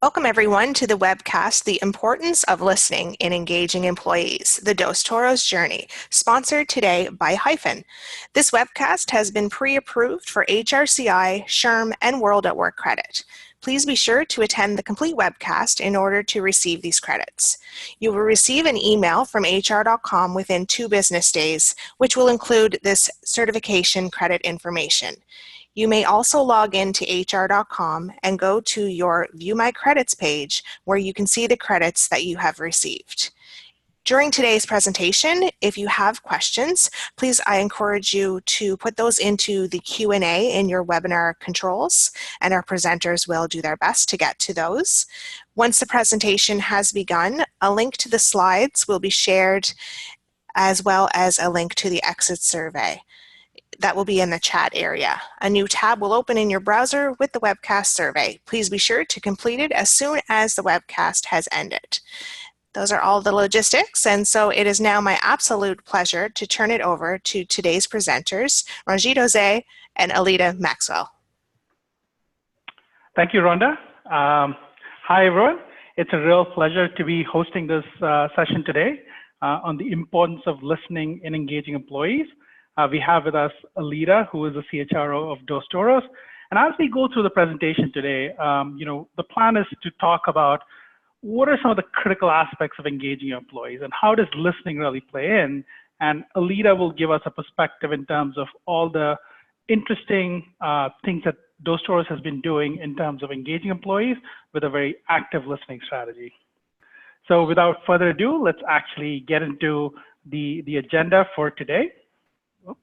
Welcome everyone to the webcast, The Importance of Listening in Engaging Employees, the Dos Toros Journey, sponsored today by Hyphen. This webcast has been pre-approved for HRCI, SHRM, and World at Work credit. Please be sure to attend the complete webcast in order to receive these credits. You will receive an email from hr.com within 2 business days, which will include this certification credit information. You may also log in to hr.com and go to your View My Credits page where you can see the credits that you have received. During today's presentation, if you have questions, please, I encourage you to put those into the Q&A in your webinar controls, and our presenters will do their best to get to those. Once the presentation has begun, a link to the slides will be shared, as well as a link to the exit survey. That will be in the chat area. A new tab will open in your browser with the webcast survey. Please be sure to complete it as soon as the webcast has ended. Those are all the logistics, and so it is now my absolute pleasure to turn it over to today's presenters, Ranjit and Aleta Maxwell. Thank you, Rhonda. Hi, everyone. It's a real pleasure to be hosting this session today on the importance of listening and engaging employees. We have with us Aleta, who is the CHRO of Dos Toros. And as we go through the presentation today, the plan is to talk about what are some of the critical aspects of engaging your employees and how does listening really play in. And Aleta will give us a perspective in terms of all the interesting things that Dos Toros has been doing in terms of engaging employees with a very active listening strategy. So without further ado, let's actually get into the agenda for today. Oops.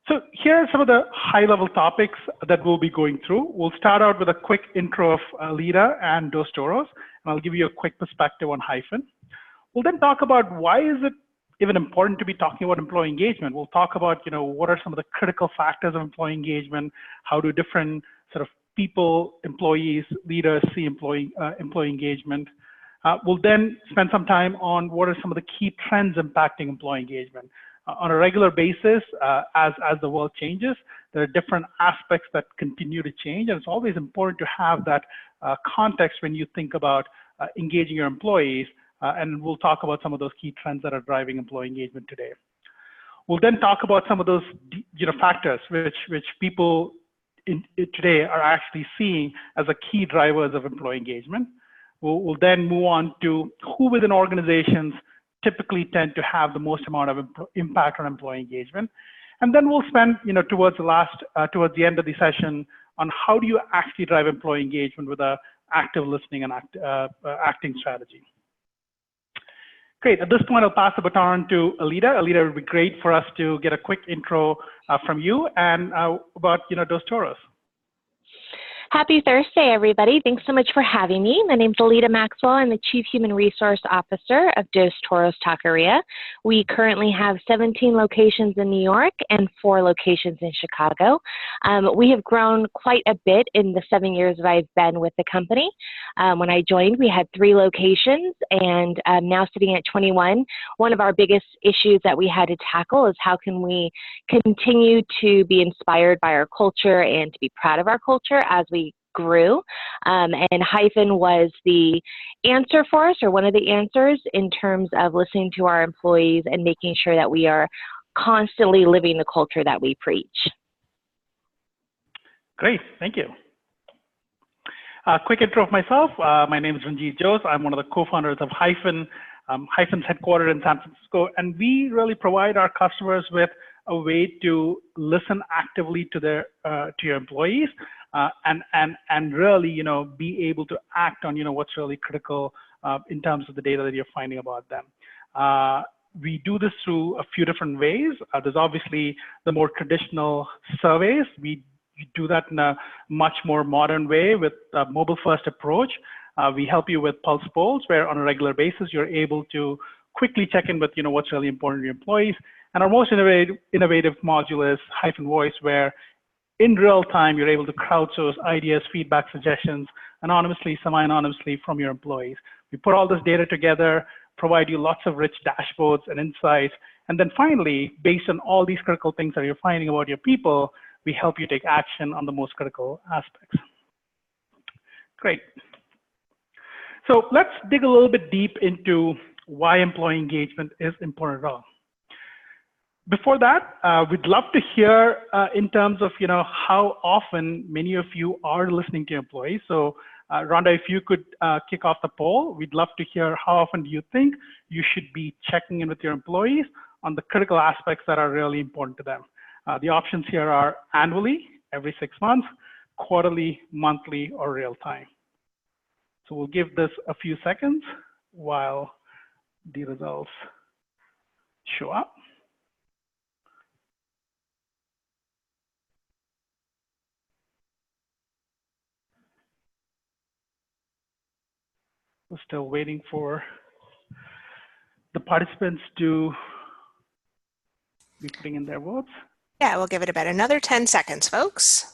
So here are some of the high-level topics that we'll be going through. We'll start out with a quick intro of Aleta and Dos Toros, and I'll give you a quick perspective on Hyphen. We'll then talk about why is it even important to be talking about employee engagement. We'll talk about, what are some of the critical factors of employee engagement, how do different sort of people, employees, leaders see employee engagement. We'll then spend some time on what are some of the key trends impacting employee engagement. On a regular basis, as the world changes, there are different aspects that continue to change, and it's always important to have that context when you think about engaging your employees, and we'll talk about some of those key trends that are driving employee engagement today. We'll then talk about some of those factors which people today are actually seeing as the key drivers of employee engagement. We'll then move on to who within organizations typically tend to have the most amount of impact on employee engagement. And then we'll spend, towards the end of the session on how do you actually drive employee engagement with an active listening and acting strategy. Great, at this point, I'll pass the baton to Aleta. Aleta, it would be great for us to get a quick intro from you and about, Dos Toros. Happy Thursday, everybody. Thanks so much for having me. My name is Aleta Maxwell. I'm the Chief Human Resource Officer of Dos Toros Taqueria. We currently have 17 locations in New York and 4 locations in Chicago. We have grown quite a bit in the 7 years that I've been with the company. When I joined, we had 3 locations, and now sitting at 21, one of our biggest issues that we had to tackle is how can we continue to be inspired by our culture and to be proud of our culture as we grew, and Hyphen was the answer for us, or one of the answers, in terms of listening to our employees and making sure that we are constantly living the culture that we preach. Great, thank you. Quick intro of myself. My name is Ranjit. I'm one of the co-founders of Hyphen. Hyphen's headquartered in San Francisco, and we really provide our customers with a way to listen actively to your employees. And really, be able to act on, what's really critical in terms of the data that you're finding about them. We do this through a few different ways. There's obviously the more traditional surveys. We do that in a much more modern way with a mobile-first approach. We help you with pulse polls, where on a regular basis, you're able to quickly check in with, what's really important to your employees. And our most innovative module is Hyphen Voice, where in real time, you're able to crowdsource ideas, feedback, suggestions, anonymously, semi-anonymously from your employees. We put all this data together, provide you lots of rich dashboards and insights. And then finally, based on all these critical things that you're finding about your people, we help you take action on the most critical aspects. Great. So let's dig a little bit deep into why employee engagement is important at all. Before that, we'd love to hear in terms of how often many of you are listening to employees. So Rhonda, if you could kick off the poll, we'd love to hear how often do you think you should be checking in with your employees on the critical aspects that are really important to them. The options here are annually, every 6 months, quarterly, monthly, or real time. So we'll give this a few seconds while the results show up. We're still waiting for the participants to be putting in their votes. Yeah, we'll give it about another 10 seconds, folks.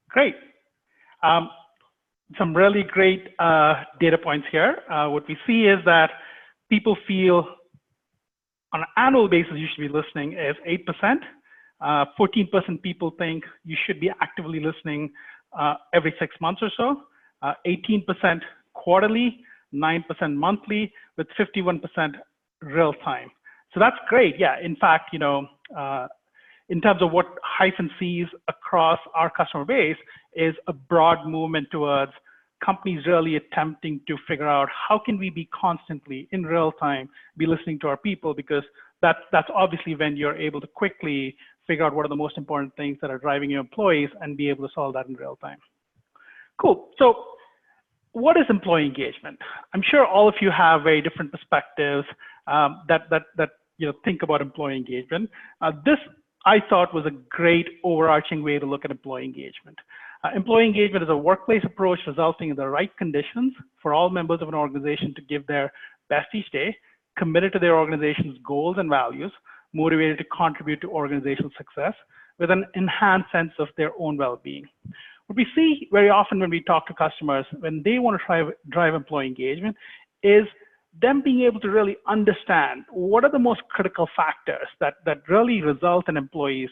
Great. Some really great data points here. What we see is that people feel on an annual basis you should be listening is 8%. 14% people think you should be actively listening every 6 months or so. 18% quarterly, 9% monthly, with 51% real time. So that's great. Yeah, in fact, in terms of what Hyphen sees across our customer base is a broad movement towards companies really attempting to figure out how can we be constantly in real time be listening to our people, because that's obviously when you're able to quickly figure out what are the most important things that are driving your employees and be able to solve that in real time. Cool. So what is employee engagement? I'm sure all of you have very different perspectives that think about employee engagement. This I thought was a great overarching way to look at employee engagement. Employee engagement is a workplace approach resulting in the right conditions for all members of an organization to give their best each day, committed to their organization's goals and values, motivated to contribute to organizational success with an enhanced sense of their own well-being. What we see very often when we talk to customers, when they want to drive employee engagement, is them being able to really understand what are the most critical factors that really result in employees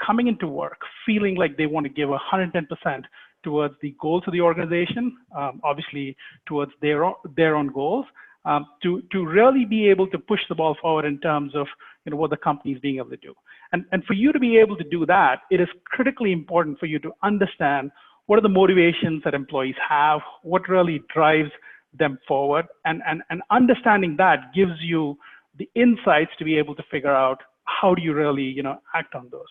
coming into work, feeling like they want to give 110% towards the goals of the organization, obviously towards their own goals, to really be able to push the ball forward in terms of what the company is being able to do. And for you to be able to do that, it is critically important for you to understand what are the motivations that employees have, what really drives them forward, and understanding that gives you the insights to be able to figure out how do you really act on those.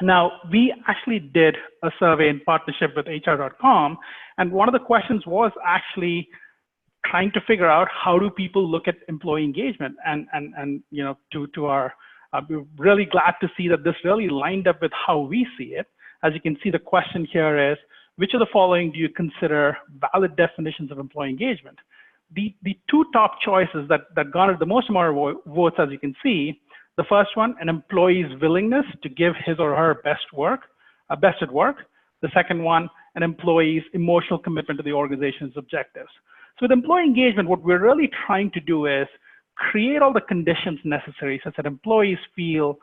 Now, we actually did a survey in partnership with HR.com, and one of the questions was actually trying to figure out how do people look at employee engagement, and we're really glad to see that this really lined up with how we see it. As you can see, the question here is, which of the following do you consider valid definitions of employee engagement? The two top choices that garnered the most amount of votes, as you can see, the first one, an employee's willingness to give his or her best at work. The second one, an employee's emotional commitment to the organization's objectives. So with employee engagement, what we're really trying to do is create all the conditions necessary such that employees feel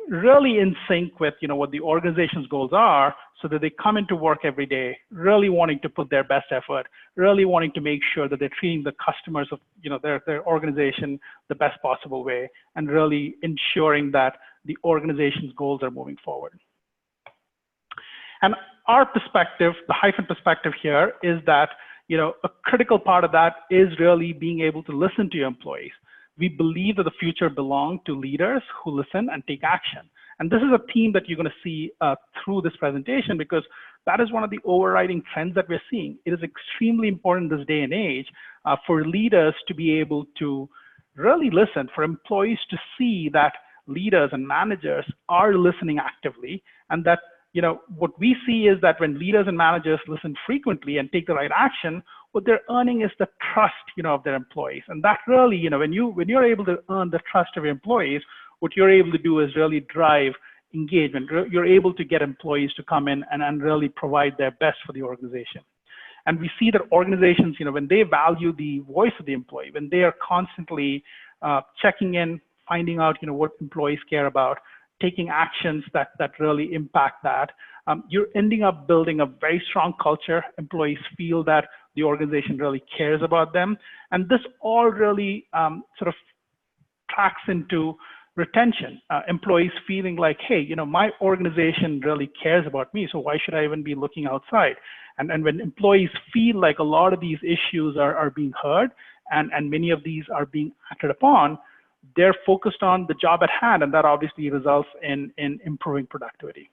really in sync with what the organization's goals are, so that they come into work every day really wanting to put their best effort, really wanting to make sure that they're treating the customers of their organization the best possible way, and really ensuring that the organization's goals are moving forward. And our perspective, the Hyphen perspective here, is that a critical part of that is really being able to listen to your employees. We believe that the future belongs to leaders who listen and take action. And this is a theme that you're going to see through this presentation, because that is one of the overriding trends that we're seeing. It is extremely important this day and age for leaders to be able to really listen, for employees to see that leaders and managers are listening actively, and that what we see is that when leaders and managers listen frequently and take the right action, what they're earning is the trust, of their employees. And that really, when you're able to earn the trust of your employees, what you're able to do is really drive engagement. You're able to get employees to come in and really provide their best for the organization. And we see that organizations, when they value the voice of the employee, when they are constantly checking in, finding out, what employees care about, taking actions that really impact that, you're ending up building a very strong culture. Employees feel that the organization really cares about them. And this all really sort of tracks into retention. Employees feeling like, hey, my organization really cares about me, so why should I even be looking outside? And when employees feel like a lot of these issues are being heard, and many of these are being acted upon, they're focused on the job at hand, and that obviously results in improving productivity.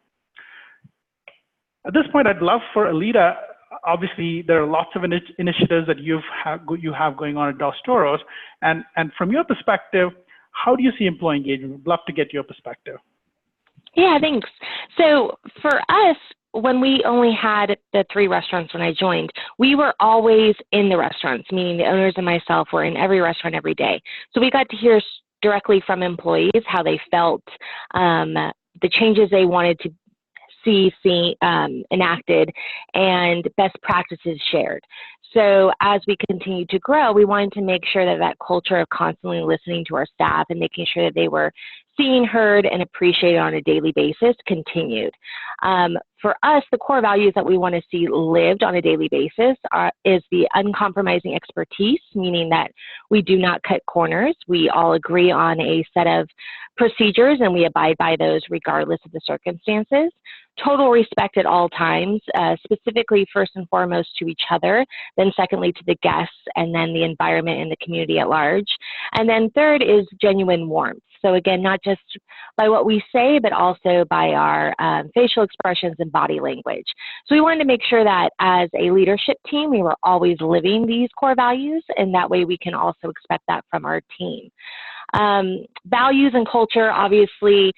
At this point, I'd love for Aleta. Obviously, there are lots of initiatives that you have going on at Dos Toros, and from your perspective, how do you see employee engagement? I'd love to get your perspective. Yeah, thanks. So for us, when we only had the 3 restaurants when I joined, we were always in the restaurants, meaning the owners and myself were in every restaurant every day. So we got to hear directly from employees how they felt, the changes they wanted to see enacted, and best practices shared. So as we continue to grow, we wanted to make sure that that culture of constantly listening to our staff and making sure that they were seen, heard, and appreciated on a daily basis continued. For us, the core values that we want to see lived on a daily basis is the uncompromising expertise, meaning that we do not cut corners. We all agree on a set of procedures and we abide by those regardless of the circumstances. Total respect at all times, specifically first and foremost to each other, then secondly to the guests, and then the environment and the community at large. And then third is genuine warmth. So again, not just by what we say, but also by our facial expressions and body language. So we wanted to make sure that as a leadership team, we were always living these core values, and that way we can also expect that from our team. Values and culture obviously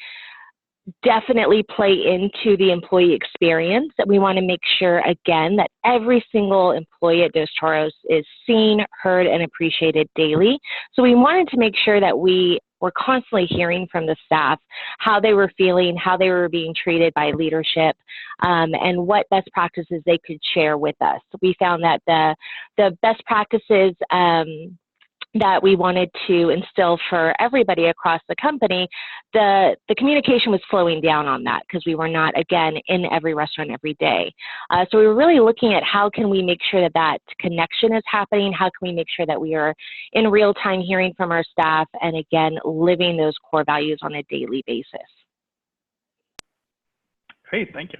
definitely play into the employee experience. That we want to make sure, again, that every single employee at Dos Toros is seen, heard, and appreciated daily. So we wanted to make sure that we were constantly hearing from the staff how they were feeling, how they were being treated by leadership, and what best practices they could share with us. We found that the best practices that we wanted to instill for everybody across the company, the communication was slowing down on that because we were not, again, in every restaurant every day. So we were really looking at how can we make sure that that connection is happening, how can we make sure that we are in real time hearing from our staff and, again, living those core values on a daily basis. Great, thank you.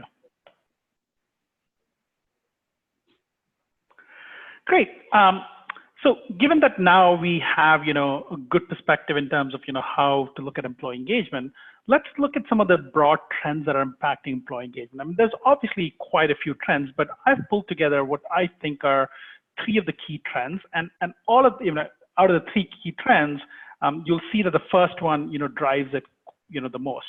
Great. So given that now we have, a good perspective in terms of, how to look at employee engagement, let's look at some of the broad trends that are impacting employee engagement. I mean, there's obviously quite a few trends, but I've pulled together what I think are 3 of the key trends, and all of out of the 3 key trends, you'll see that the first one, drives it, the most.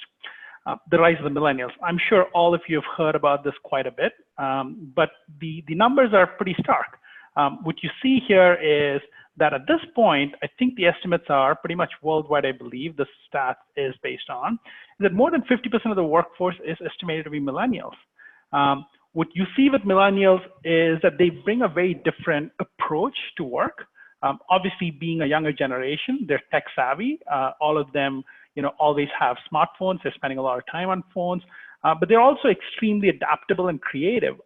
The rise of the millennials. I'm sure all of you have heard about this quite a bit, but the numbers are pretty stark. What you see here is that at this point, I think the estimates are pretty much worldwide, I believe the stat is based on, that more than 50% of the workforce is estimated to be millennials. What you see with millennials is that they bring a very different approach to work. Obviously, being a younger generation, they're tech savvy. All of them, always have smartphones. They're spending a lot of time on phones, but they're also extremely adaptable and creative.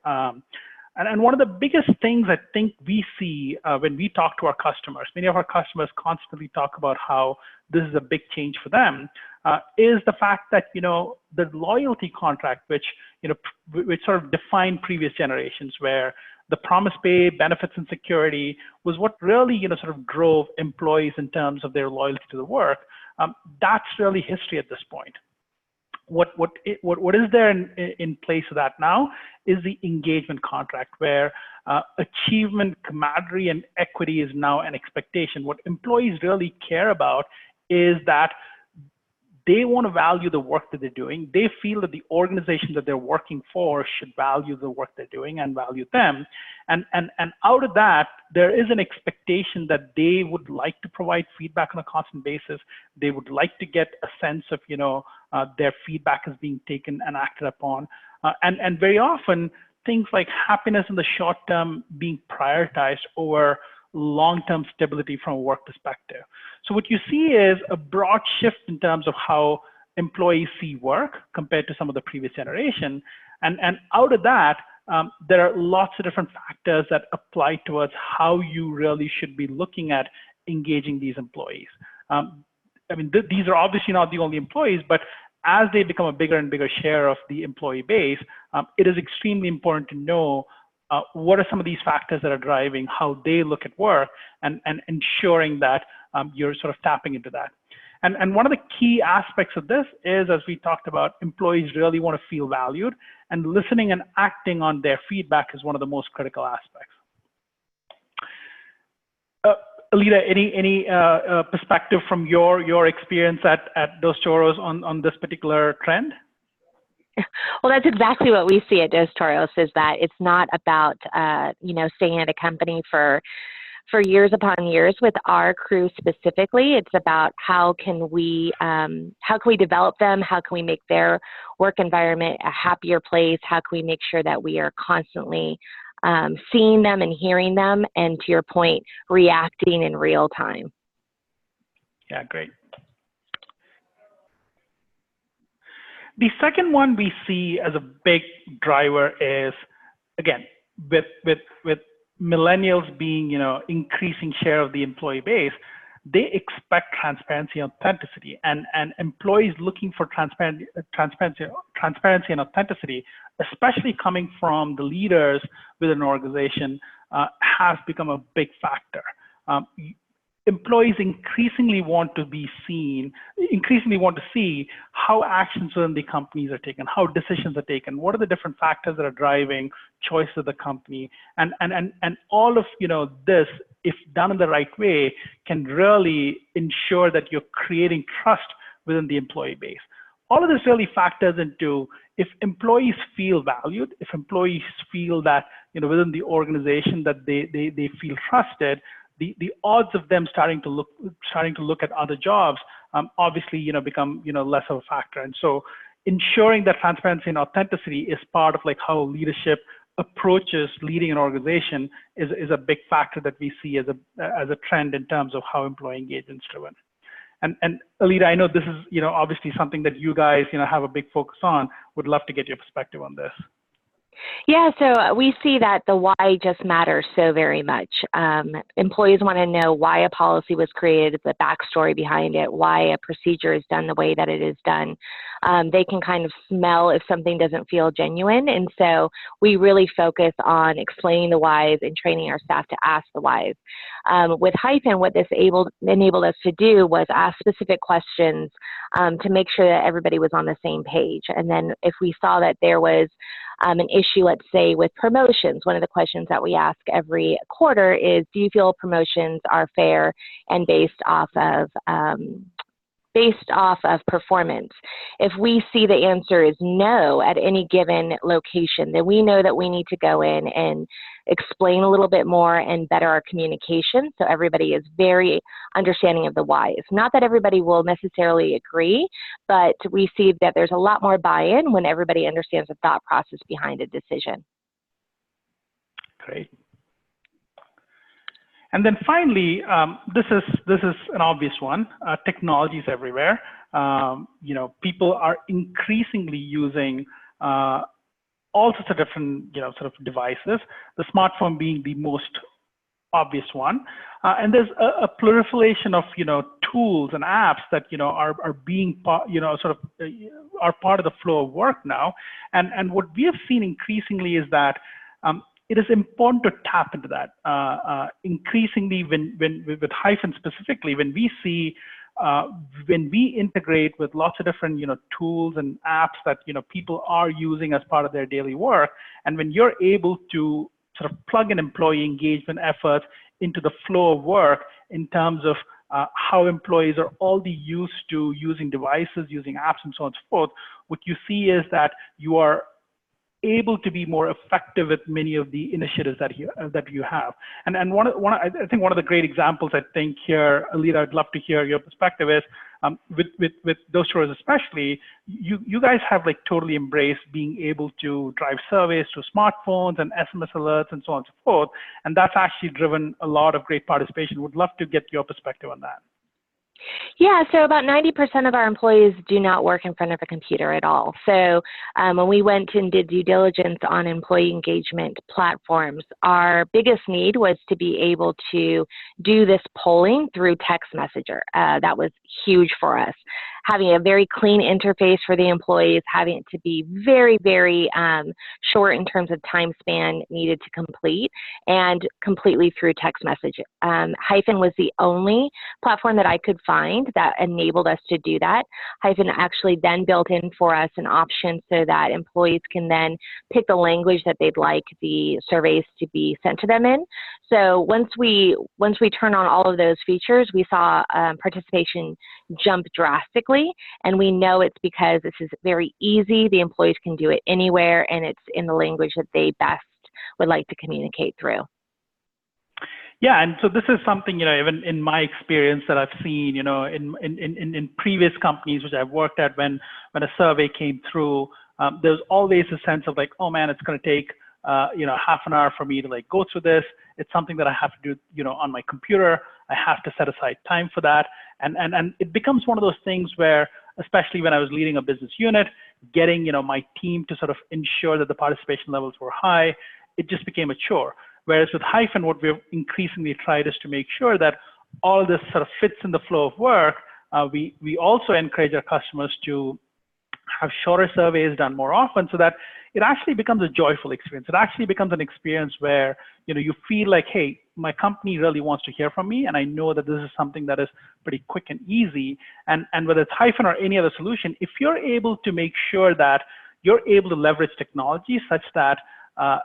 And one of the biggest things I think we see when we talk to our customers, many of our customers constantly talk about how this is a big change for them, is the fact that, the loyalty contract, which sort of defined previous generations, where the promise pay, benefits, and security was what really, sort of drove employees in terms of their loyalty to the work. That's really history at this point. What is there in place of that now is the engagement contract, where achievement, camaraderie, and equity is now an expectation. What employees really care about is that they want to value the work that they're doing. They feel that the organization that they're working for should value the work they're doing and value them. And out of that, there is an expectation that they would like to provide feedback on a constant basis. They would like to get a sense of, their feedback is being taken and acted upon. And very often, things like happiness in the short term being prioritized over long-term stability from a work perspective. So what you see is a broad shift in terms of how employees see work compared to some of the previous generation. And out of that, there are lots of different factors that apply towards how you really should be looking at engaging these employees. I mean, these are obviously not the only employees, but as they become a bigger and bigger share of the employee base, it is extremely important to know what are some of these factors that are driving how they look at work, and ensuring that you're sort of tapping into that. And one of the key aspects of this is, as we talked about, employees really want to feel valued, and listening and acting on their feedback is one of the most critical aspects. Aleta, any perspective from your experience at Dos Toros on this particular trend? Well, that's exactly what we see at Dos Toros, is that it's not about, staying at a company for years upon years. With our crew specifically, it's about how can we develop them, how can we make their work environment a happier place, how can we make sure that we are constantly seeing them and hearing them, and to your point, reacting in real time. Yeah, great. The second one we see as a big driver is, again, with millennials being, increasing share of the employee base, they expect transparency and authenticity, and employees looking for transparency and authenticity, especially coming from the leaders within an organization, has become a big factor. Employees increasingly want to see how actions within the companies are taken, how decisions are taken, what are the different factors that are driving choice of the company, and all of this, if done in the right way, can really ensure that you're creating trust within the employee base. All of this really factors into, if employees feel valued, if employees feel that within the organization that they feel trusted, the odds of them starting to look at other jobs obviously become less of a factor. And so ensuring that transparency and authenticity is part of how leadership approaches leading an organization is a big factor that we see as a trend in terms of how employee engagement is driven. And Aleta, I know this is obviously something that you guys have a big focus on. Would love to get your perspective on this. Yeah, so we see that the why just matters so very much. Employees want to know why a policy was created, the backstory behind it, why a procedure is done the way that it is done. They can kind of smell if something doesn't feel genuine, and so we really focus on explaining the whys and training our staff to ask the whys. With Hyphen, what this enabled us to do was ask specific questions to make sure that everybody was on the same page. And then if we saw that there was an issue, let's say with promotions, one of the questions that we ask every quarter is, do you feel promotions are fair and based off of performance? If we see the answer is no at any given location, then we know that we need to go in and explain a little bit more and better our communication so everybody is very understanding of the whys. Not that everybody will necessarily agree, but we see that there's a lot more buy-in when everybody understands the thought process behind a decision. Great. And then finally, this is an obvious one. Technology is everywhere. People are increasingly using all sorts of different sort of devices. The smartphone being the most obvious one, and there's a proliferation of tools and apps that are being are part of the flow of work now. And what we have seen increasingly is that it is important to tap into that. Increasingly, with Hyphen specifically, when we integrate with lots of different tools and apps that people are using as part of their daily work, and when you're able to sort of plug in employee engagement efforts into the flow of work in terms of how employees are already used to using devices, using apps, and so on and so forth, what you see is that you are able to be more effective with many of the initiatives that you have. And I think one of the great examples, I think here, Aleta, I'd love to hear your perspective is, With those Toros especially, you guys have like totally embraced being able to drive surveys to smartphones and SMS alerts and so on and so forth. And that's actually driven a lot of great participation. Would love to get your perspective on that. Yeah, so about 90% of our employees do not work in front of a computer at all. So when we went and did due diligence on employee engagement platforms, our biggest need was to be able to do this polling through text messenger. That was huge for us. Having a very clean interface for the employees, having it to be very, very short in terms of time span needed to complete, and completely through text message. Hyphen was the only platform that I could find that enabled us to do that. Hyphen actually then built in for us an option so that employees can then pick the language that they'd like the surveys to be sent to them in. So once we turn on all of those features, we saw participation jump drastically, and we know it's because this is very easy. The employees can do it anywhere, and it's in the language that they best would like to communicate through. Yeah, and so this is something, even in my experience that I've seen, in previous companies which I've worked at, when a survey came through, there's always a sense of like, oh man, it's going to take half an hour for me to like go through this. It's something that I have to do, on my computer. I have to set aside time for that, and it becomes one of those things where, especially when I was leading a business unit, getting my team to sort of ensure that the participation levels were high, it just became a chore. Whereas with Hyphen, what we've increasingly tried is to make sure that all this sort of fits in the flow of work. We also encourage our customers to have shorter surveys done more often, so that it actually becomes a joyful experience. It actually becomes an experience where you feel like, hey, my company really wants to hear from me, and I know that this is something that is pretty quick and easy. And whether it's Hyphen or any other solution, if you're able to make sure that you're able to leverage technology such that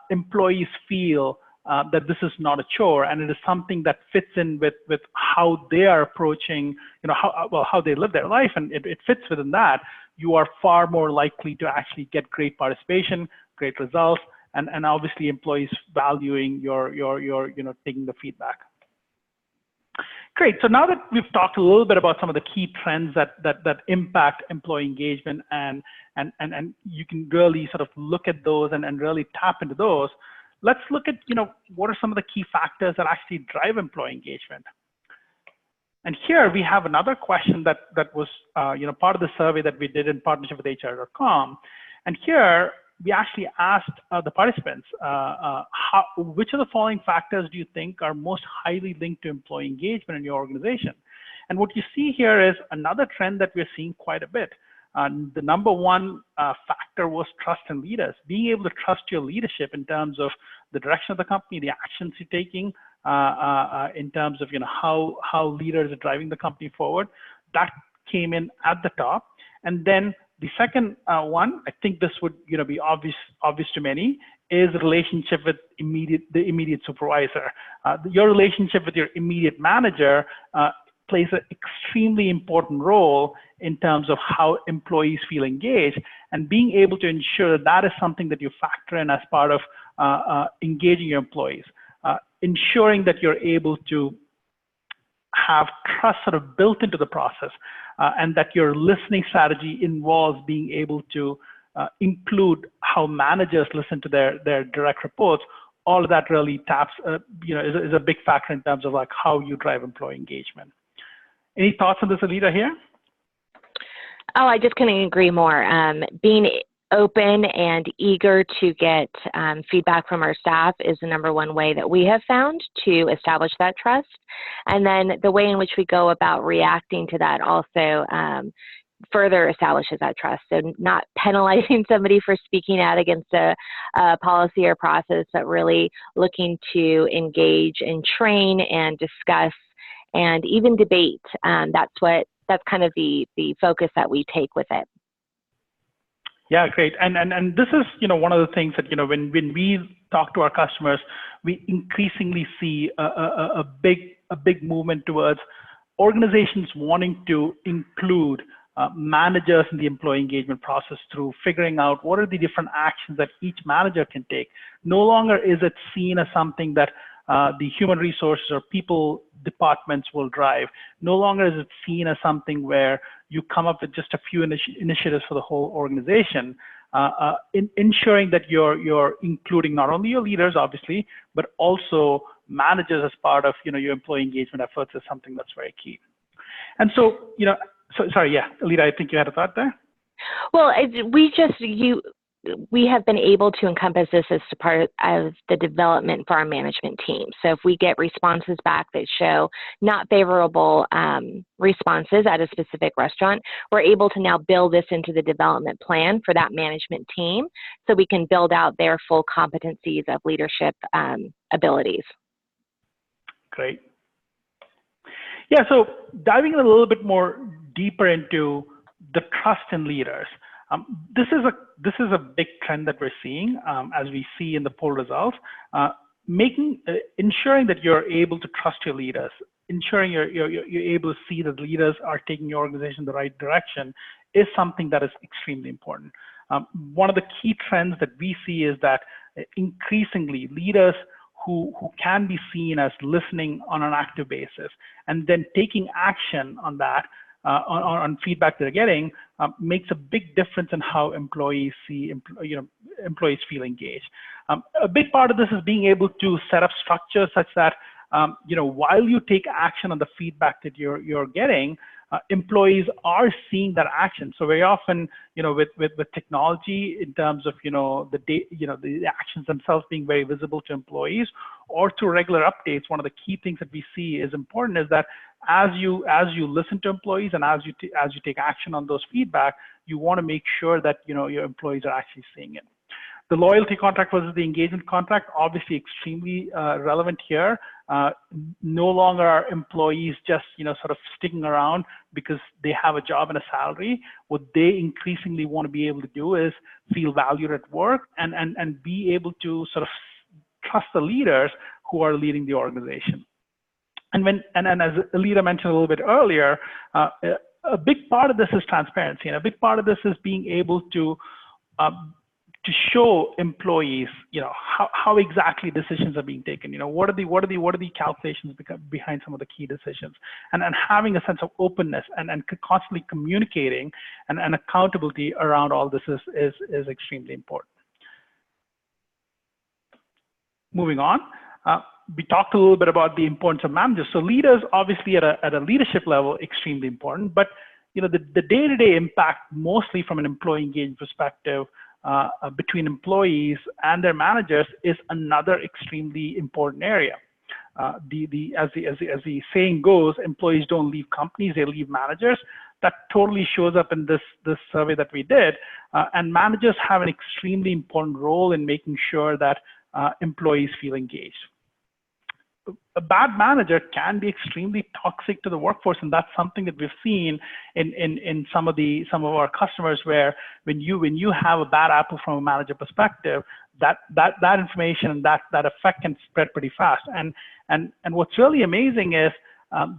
employees feel that this is not a chore, and it is something that fits in with how they are approaching, how they live their life, and it fits within that, you are far more likely to actually get great participation, great results, and obviously employees valuing your taking the feedback. Great. So now that we've talked a little bit about some of the key trends that impact employee engagement, and you can really sort of look at those and really tap into those, let's look at what are some of the key factors that actually drive employee engagement. And here we have another question that was part of the survey that we did in partnership with HR.com. And here we actually asked the participants, which of the following factors do you think are most highly linked to employee engagement in your organization? And what you see here is another trend that we're seeing quite a bit. The number one factor was trust in leaders, being able to trust your leadership in terms of the direction of the company, the actions you're taking, in terms of how leaders are driving the company forward. That came in at the top. And then the second one, I think this would be obvious to many, is the relationship with the immediate supervisor. Your relationship with your immediate manager plays an extremely important role in terms of how employees feel engaged, and being able to ensure that is something that you factor in as part of engaging your employees. Ensuring that you're able to have trust sort of built into the process, and that your listening strategy involves being able to include how managers listen to their direct reports. All of that really taps, is a big factor in terms of like how you drive employee engagement. Any thoughts on this, Aleta, here? Oh, I just couldn't agree more. Being open and eager to get feedback from our staff is the number one way that we have found to establish that trust. And then the way in which we go about reacting to that also further establishes that trust. So not penalizing somebody for speaking out against a policy or process, but really looking to engage and train and discuss and even debate. That's kind of the focus that we take with it. Yeah, great. And this is one of the things that when we talk to our customers, we increasingly see a big movement towards organizations wanting to include managers in the employee engagement process through figuring out what are the different actions that each manager can take. No longer is it seen as something that the human resources or people departments will drive. No longer is it seen as something where you come up with just a few initiatives for the whole organization. Ensuring that you're including not only your leaders, obviously, but also managers as part of your employee engagement efforts is something that's very key. And so, sorry, yeah, Aleta, I think you had a thought there. Well, we have been able to encompass this as part of the development for our management team. So if we get responses back that show not favorable responses at a specific restaurant, we're able to now build this into the development plan for that management team so we can build out their full competencies of leadership abilities. Great. Yeah, so diving a little bit more deeper into the trust in leaders. This is a big trend that we're seeing as we see in the poll results. Ensuring that you're able to trust your leaders, ensuring you're able to see that leaders are taking your organization in the right direction is something that is extremely important. One of the key trends that we see is that increasingly leaders who can be seen as listening on an active basis and then taking action on that, on feedback they're getting, makes a big difference in how employees employees feel engaged. A big part of this is being able to set up structures such that while you take action on the feedback that you're getting, employees are seeing that action. So very often, with technology in terms of the actions themselves being very visible to employees, or through regular updates, one of the key things that we see is important is that as you listen to employees and as you take action on those feedback, you want to make sure that your employees are actually seeing it. The loyalty contract versus the engagement contract, obviously extremely relevant here. No longer are employees just sort of sticking around because they have a job and a salary. What they increasingly want to be able to do is feel valued at work and be able to sort of trust the leaders who are leading the organization. And as Aleta mentioned a little bit earlier, a big part of this is transparency, and a big part of this is being able to show employees, how exactly decisions are being taken. What are the calculations behind some of the key decisions, and having a sense of openness and constantly communicating and accountability around all this is extremely important. Moving on, we talked a little bit about the importance of managers. So leaders, obviously at a leadership level, extremely important, but the day-to-day impact, mostly from an employee engagement perspective, between employees and their managers, is another extremely important area. As the saying goes, employees don't leave companies, they leave managers. That totally shows up in this survey that we did. And managers have an extremely important role in making sure that employees feel engaged. A bad manager can be extremely toxic to the workforce, and that's something that we've seen in some of our customers, where when you have a bad apple from a manager perspective, that information and that effect can spread pretty fast. And what's really amazing is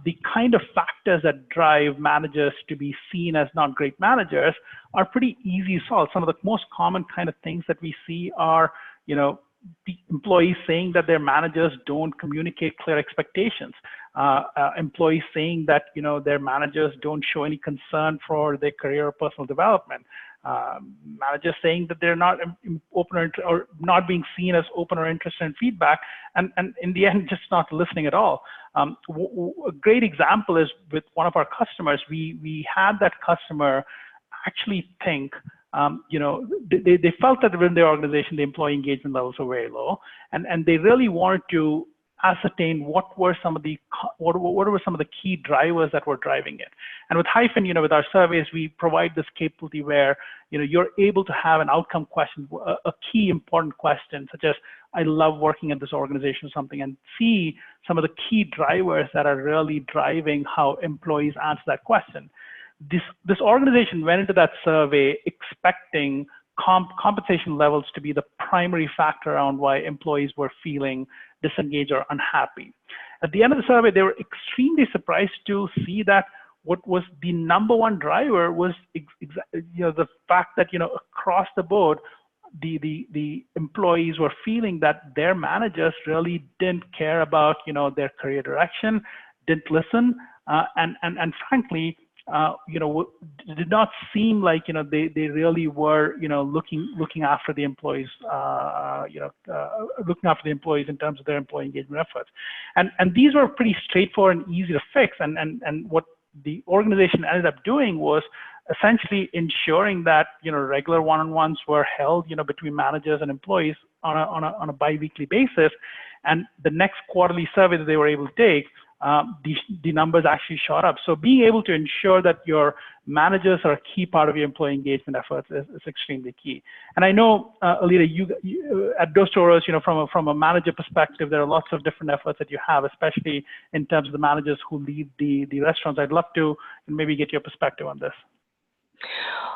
the kind of factors that drive managers to be seen as not great managers are pretty easy to solve. Some of the most common kind of things that we see are, the employees saying that their managers don't communicate clear expectations, employees saying that their managers don't show any concern for their career or personal development, managers saying that they're not open or not being seen as open or interested in feedback, and in the end just not listening at all. A great example is with one of our customers. We had that customer actually think, they felt that within their organization, the employee engagement levels were very low, and they really wanted to ascertain what were some of the key drivers that were driving it. And with Hyphen, with our surveys, we provide this capability where you're able to have an outcome question, a key important question, such as, I love working at this organization or something, and see some of the key drivers that are really driving how employees answer that question. This organization went into that survey expecting compensation levels to be the primary factor around why employees were feeling disengaged or unhappy. At the end of the survey, they were extremely surprised to see that what was the number one driver was the fact that across the board, the employees were feeling that their managers really didn't care about their career direction, didn't listen, and frankly, did not seem like they really were looking after the employees, looking after the employees in terms of their employee engagement efforts, and these were pretty straightforward and easy to fix, and what the organization ended up doing was essentially ensuring that regular one-on-ones were held between managers and employees on a bi-weekly basis, and the next quarterly survey that they were able to take, the numbers actually shot up. So being able to ensure that your managers are a key part of your employee engagement efforts is extremely key. And I know, Aleta, you at Dos Toros, from a manager perspective, there are lots of different efforts that you have, especially in terms of the managers who lead the restaurants. I'd love to maybe get your perspective on this.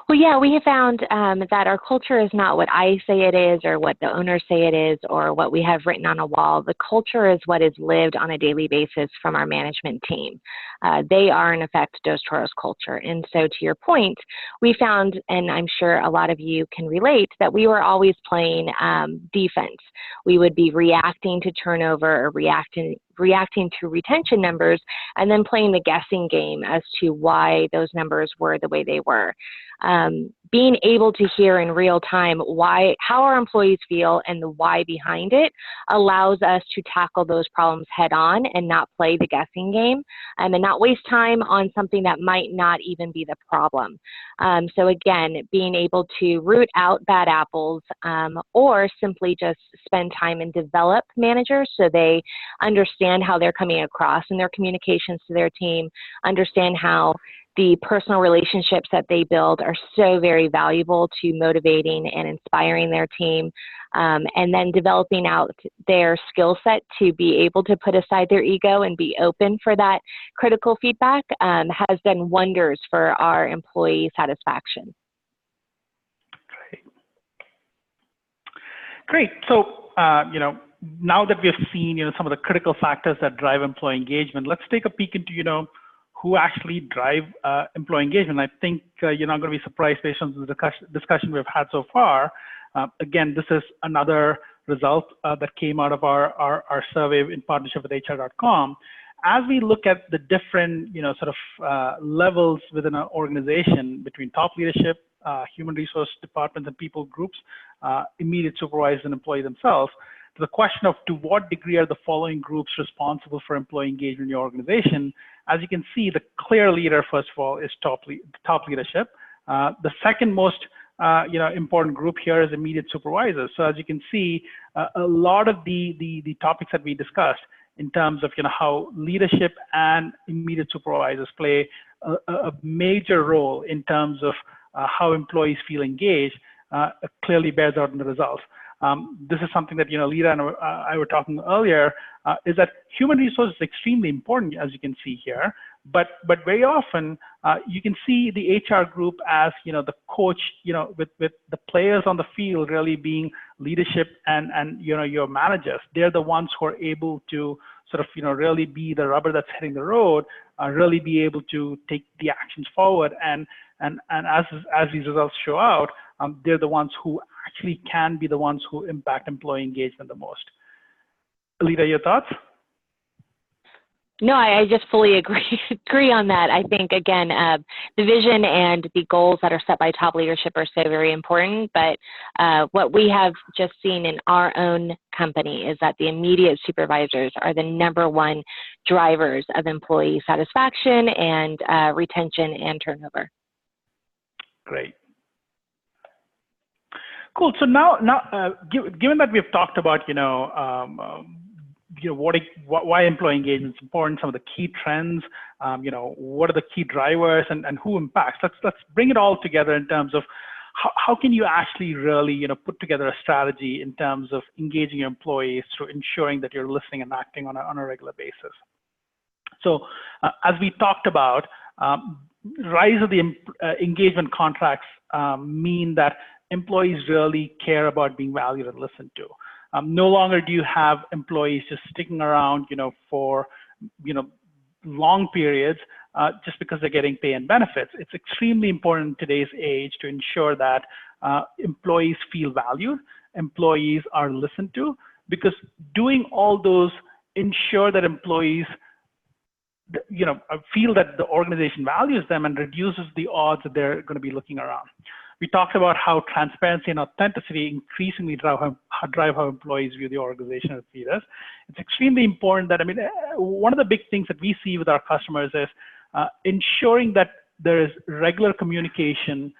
Well, yeah, we have found that our culture is not what I say it is or what the owners say it is or what we have written on a wall. The culture is what is lived on a daily basis from our management team. They are, in effect, Dos Toros culture. And so to your point, we found, and I'm sure a lot of you can relate, that we were always playing defense. We would be reacting to turnover or reacting to retention numbers and then playing the guessing game as to why those numbers were the way they were. Being able to hear in real time how our employees feel and the why behind it allows us to tackle those problems head on and not play the guessing game and not waste time on something that might not even be the problem. So again, being able to root out bad apples or simply just spend time and develop managers so they understand how they're coming across in their communications to their team, understand how the personal relationships that they build are so very valuable to motivating and inspiring their team, and then developing out their skill set to be able to put aside their ego and be open for that critical feedback has done wonders for our employee satisfaction. Great. So, now that we've seen, some of the critical factors that drive employee engagement, let's take a peek into, who actually drive employee engagement. I think you're not going to be surprised based on the discussion we've had so far. Again, this is another result that came out of our survey in partnership with HR.com. As we look at the different, levels within an organization between top leadership, human resource departments and people groups, immediate supervisors and employees themselves, to the question of to what degree are the following groups responsible for employee engagement in your organization, as you can see, the clear leader, first of all, is top leadership. The second most important group here is immediate supervisors. So as you can see, a lot of the topics that we discussed in terms of how leadership and immediate supervisors play a major role in terms of how employees feel engaged, clearly bears out in the results. This is something that Aleta and I were talking earlier, is that human resources is extremely important, as you can see here, but very often you can see the HR group as the coach, with the players on the field really being leadership and your managers. They're the ones who are able to sort of really be the rubber that's hitting the road, really be able to take the actions forward, and as these results show out, they're the ones who actually can be the ones who impact employee engagement the most. Aleta, your thoughts? No, I just fully agree on that. I think, again, the vision and the goals that are set by top leadership are so very important, but what we have just seen in our own company is that the immediate supervisors are the #1 drivers of employee satisfaction and retention and turnover. Great. Cool. So now, given that we've talked about, why employee engagement is important, some of the key trends, what are the key drivers, and who impacts. Let's bring it all together in terms of how can you actually really, put together a strategy in terms of engaging your employees through ensuring that you're listening and acting on a regular basis. So, as we talked about, rise of the engagement contracts mean that employees really care about being valued and listened to. No longer do you have employees just sticking around, for, long periods just because they're getting pay and benefits. It's extremely important in today's age to ensure that employees feel valued, employees are listened to, because doing all those ensure that employees feel that the organization values them and reduces the odds that they're going to be looking around. We talked about how transparency and authenticity increasingly drive how employees view the organization as leaders. It's extremely important that, one of the big things that we see with our customers is ensuring that there is regular communication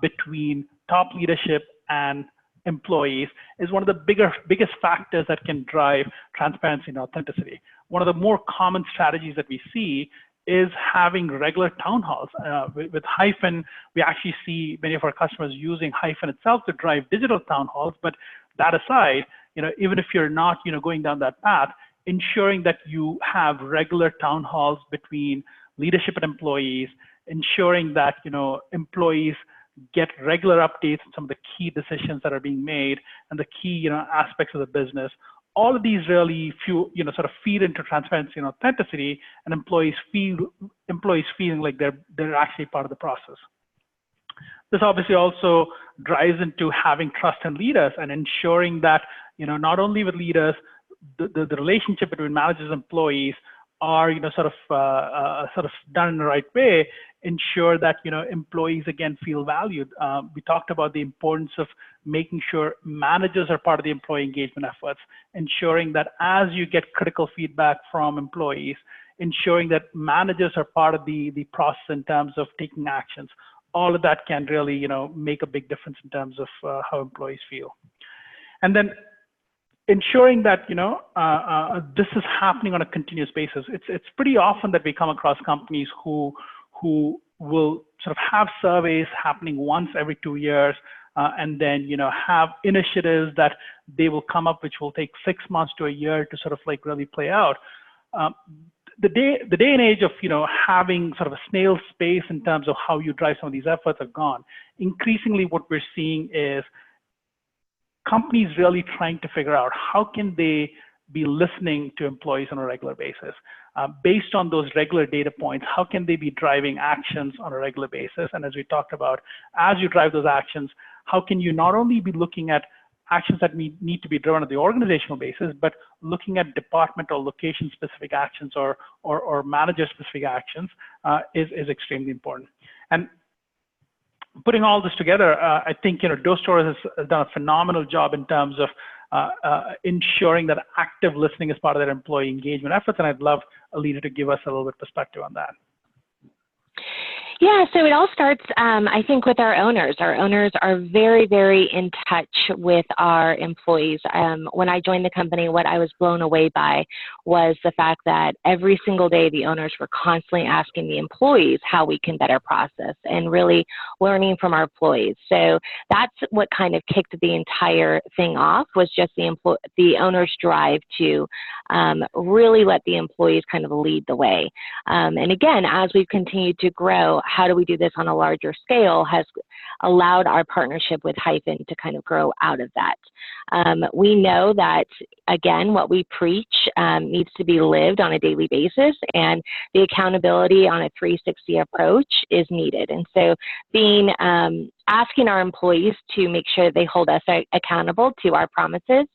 between top leadership and employees is one of the biggest factors that can drive transparency and authenticity. One of the more common strategies that we see is having regular town halls. With Hyphen, we actually see many of our customers using Hyphen itself to drive digital town halls. But that aside, even if you're not going down that path, ensuring that you have regular town halls between leadership and employees, ensuring that employees get regular updates on some of the key decisions that are being made and the key aspects of the business. All of these really sort of feed into transparency and authenticity, and employees feeling like they're actually part of the process. This obviously also drives into having trust in leaders and ensuring that not only with leaders, the relationship between managers and employees are sort of done in the right way, ensure that employees again feel valued. We talked about the importance of making sure managers are part of the employee engagement efforts, ensuring that as you get critical feedback from employees, ensuring that managers are part of the process in terms of taking actions. All of that can really make a big difference in terms of how employees feel. And then ensuring that this is happening on a continuous basis. It's pretty often that we come across companies who will sort of have surveys happening once every 2 years, and then have initiatives that they will come up, which will take 6 months to a year to sort of like really play out. The day and age of having sort of a snail's pace in terms of how you drive some of these efforts are gone. Increasingly, what we're seeing is companies really trying to figure out how can they be listening to employees on a regular basis. Based on those regular data points, how can they be driving actions on a regular basis? And as we talked about, as you drive those actions, how can you not only be looking at actions that need to be driven on the organizational basis, but looking at department or location-specific actions or manager-specific actions is extremely important. And putting all this together, I think Dos Toros has done a phenomenal job in terms of ensuring that active listening is part of their employee engagement efforts, and I'd love Aleta to give us a little bit of perspective on that. Yeah, so it all starts, I think, with our owners. Our owners are very, very in touch with our employees. When I joined the company, what I was blown away by was the fact that every single day the owners were constantly asking the employees how we can better process and really learning from our employees. So that's what kind of kicked the entire thing off, was just the owners' drive to really let the employees kind of lead the way. And again, as we've continued to grow, how do we do this on a larger scale has allowed our partnership with Hyphen to kind of grow out of that. We know that, again, what we preach needs to be lived on a daily basis, and the accountability on a 360 approach is needed. And so asking our employees to make sure they hold us accountable to our promises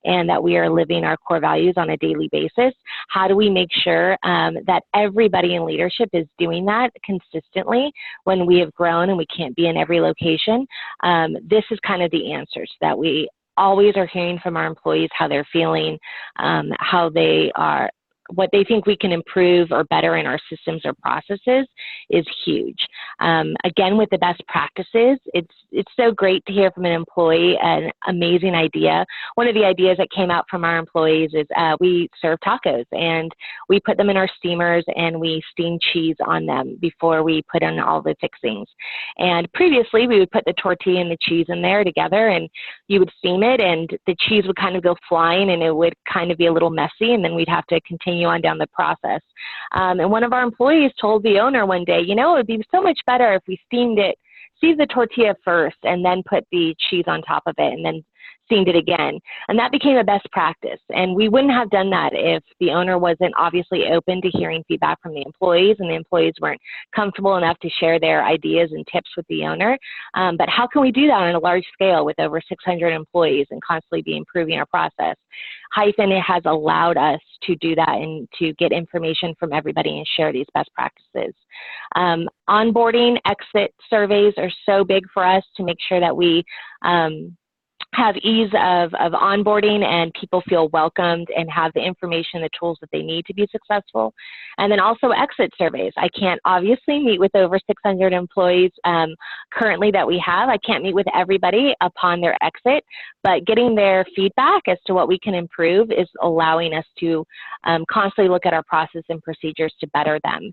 and that we are living our core values on a daily basis. How do we make sure that everybody in leadership is doing that consistently when we have grown and we can't be in every location? This is kind of the answers that we always are hearing from our employees, how they're feeling, how they are, what they think we can improve or better in our systems or processes is huge. Again, with the best practices, it's so great to hear from an employee an amazing idea. One of the ideas that came out from our employees is we serve tacos, and we put them in our steamers and we steam cheese on them before we put in all the fixings. And previously, we would put the tortilla and the cheese in there together, and you would steam it, and the cheese would kind of go flying, and it would kind of be a little messy, and then we'd have to continue on down the process. And one of our employees told the owner one day, it would be so much better if we steamed the tortilla first and then put the cheese on top of it and then seen it again. And that became a best practice. And we wouldn't have done that if the owner wasn't obviously open to hearing feedback from the employees, and the employees weren't comfortable enough to share their ideas and tips with the owner. But how can we do that on a large scale with over 600 employees and constantly be improving our process? Hyphen has allowed us to do that and to get information from everybody and share these best practices. Onboarding, exit surveys are so big for us to make sure that we have ease of onboarding and people feel welcomed and have the information, the tools that they need to be successful. And then also exit surveys. I can't obviously meet with over 600 employees currently that we have. I can't meet with everybody upon their exit, but getting their feedback as to what we can improve is allowing us to constantly look at our process and procedures to better them.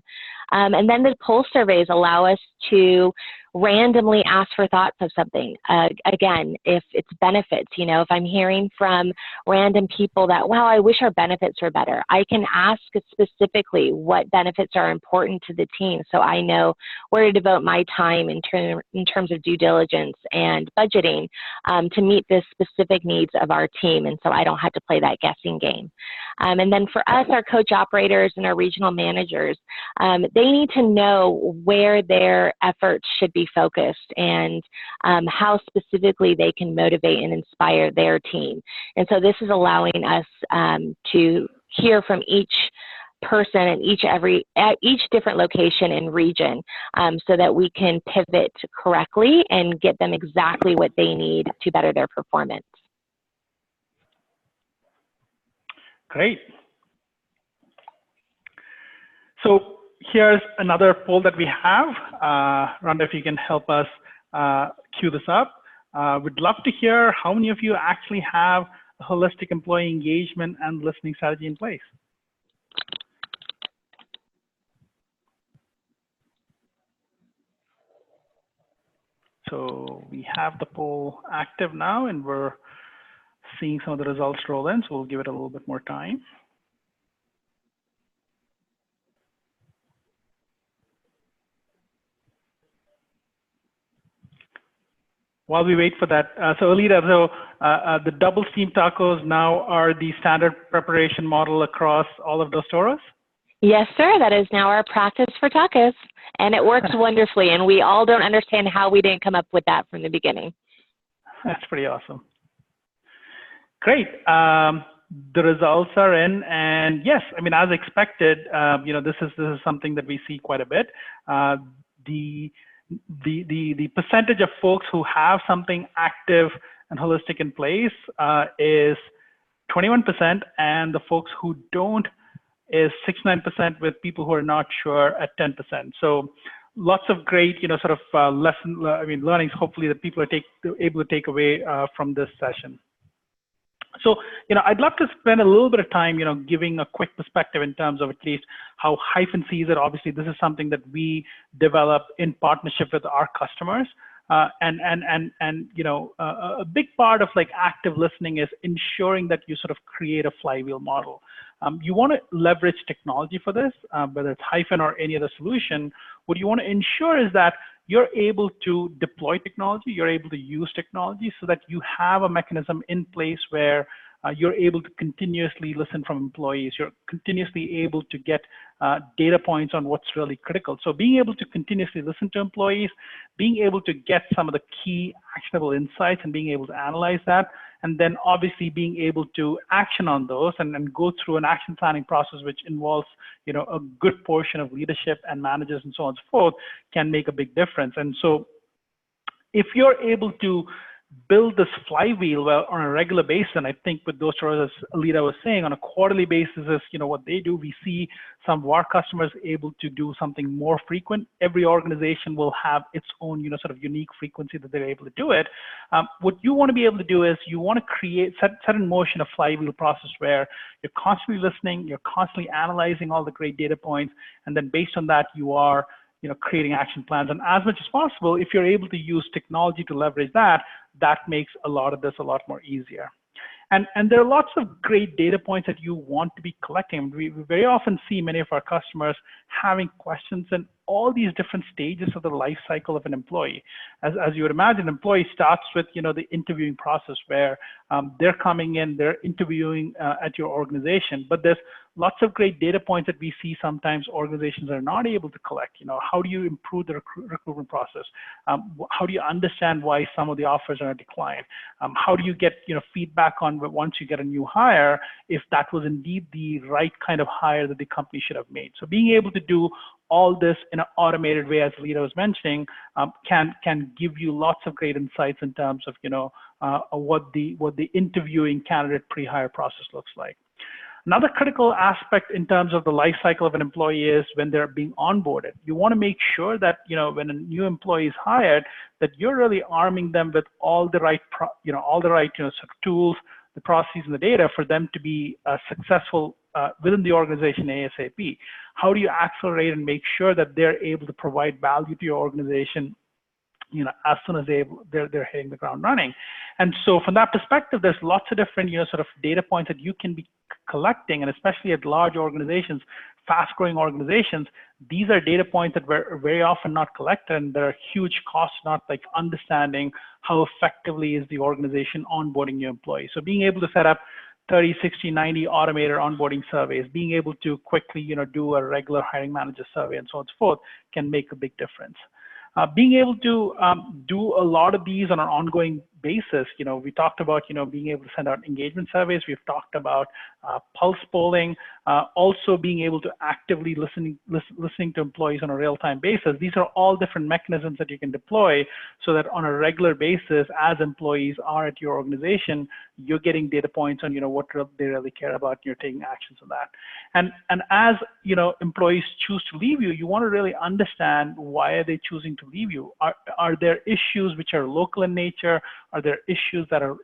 And then the pulse surveys allow us to randomly ask for thoughts of something. Again, if it's benefits, you know, if I'm hearing from random people that, wow, I wish our benefits were better, I can ask specifically what benefits are important to the team so I know where to devote my time in terms of due diligence and budgeting to meet the specific needs of our team, and so I don't have to play that guessing game. And then for us, our coach operators and our regional managers, they need to know where their efforts should be focused and how specifically they can motivate and inspire their team. And so this is allowing us to hear from each person and each different location and region so that we can pivot correctly and get them exactly what they need to better their performance. Great. So here's another poll that we have. Rhonda, if you can help us cue this up. We'd love to hear how many of you actually have a holistic employee engagement and listening strategy in place. So we have the poll active now, and we're seeing some of the results roll in, so we'll give it a little bit more time. While we wait for that, so Aleta, the double steamed tacos now are the standard preparation model across all of those Toros? Yes, sir. That is now our practice for tacos, and it works wonderfully, and we all don't understand how we didn't come up with that from the beginning. That's pretty awesome. Great. The results are in, and yes, I mean, as expected, you know, this is something that we see quite a bit. The percentage of folks who have something active and holistic in place is 21%, and the folks who don't is 69%, with people who are not sure at 10%. So lots of great, you know, sort of learnings, hopefully, that people are able to take away from this session. So, you know, I'd love to spend a little bit of time, you know, giving a quick perspective in terms of at least how Hyphen sees it. Obviously, this is something that we develop in partnership with our customers. And you know, a big part of like active listening is ensuring that you sort of create a flywheel model. You want to leverage technology for this, whether it's Hyphen or any other solution. What you want to ensure is that you're able to deploy technology, you're able to use technology so that you have a mechanism in place where you're able to continuously listen from employees. You're continuously able to get data points on what's really critical. So being able to continuously listen to employees, being able to get some of the key actionable insights and being able to analyze that, and then obviously being able to action on those and go through an action planning process, which involves, you know, a good portion of leadership and managers and so on and so forth, can make a big difference. And so if you're able to build this flywheel on a regular basis, and I think with those Toros, as Aleta was saying, on a quarterly basis is, you know, what they do. We see some of our customers able to do something more frequent. Every organization will have its own, you know, sort of unique frequency that they're able to do it. What you want to be able to do is you want to set in motion a flywheel process where you're constantly listening, you're constantly analyzing all the great data points, and then based on that, you are, you know, creating action plans. And as much as possible, if you're able to use technology to leverage that, that makes a lot of this a lot more easier. And there are lots of great data points that you want to be collecting. We very often see many of our customers having questions, and all these different stages of the life cycle of an employee. As you would imagine, employee starts with, the interviewing process where they're coming in, they're interviewing at your organization, but there's lots of great data points that we see sometimes organizations are not able to collect. How do you improve the recruitment process? How do you understand why some of the offers are declined? How do you get feedback on once you get a new hire, if that was indeed the right kind of hire that the company should have made? So being able to do all this in an automated way, as Aleta was mentioning, can give you lots of great insights in terms of what the interviewing candidate pre-hire process looks like. Another critical aspect in terms of the life cycle of an employee is when they're being onboarded. You want to make sure that when a new employee is hired, that you're really arming them with all the right sort of tools, the processes, and the data for them to be successful within the organization ASAP. How do you accelerate and make sure that they're able to provide value to your organization as soon as they're hitting the ground running? And so from that perspective, there's lots of different, sort of data points that you can be collecting, and especially at large organizations, fast-growing organizations, these are data points that were very often not collected, and there are huge costs not like understanding how effectively is the organization onboarding new employees. So being able to set up 30, 60, 90 automated onboarding surveys, being able to quickly, do a regular hiring manager survey and so on and so forth can make a big difference. Being able to do a lot of these on an ongoing basis, we talked about, being able to send out engagement surveys. We've talked about pulse polling, also being able to actively listening to employees on a real-time basis. These are all different mechanisms that you can deploy so that on a regular basis, as employees are at your organization, you're getting data points on, what they really care about, and you're taking actions on that. And as, employees choose to leave you, you want to really understand why are they choosing to leave you? Are there issues which are local in nature? Are there issues that are,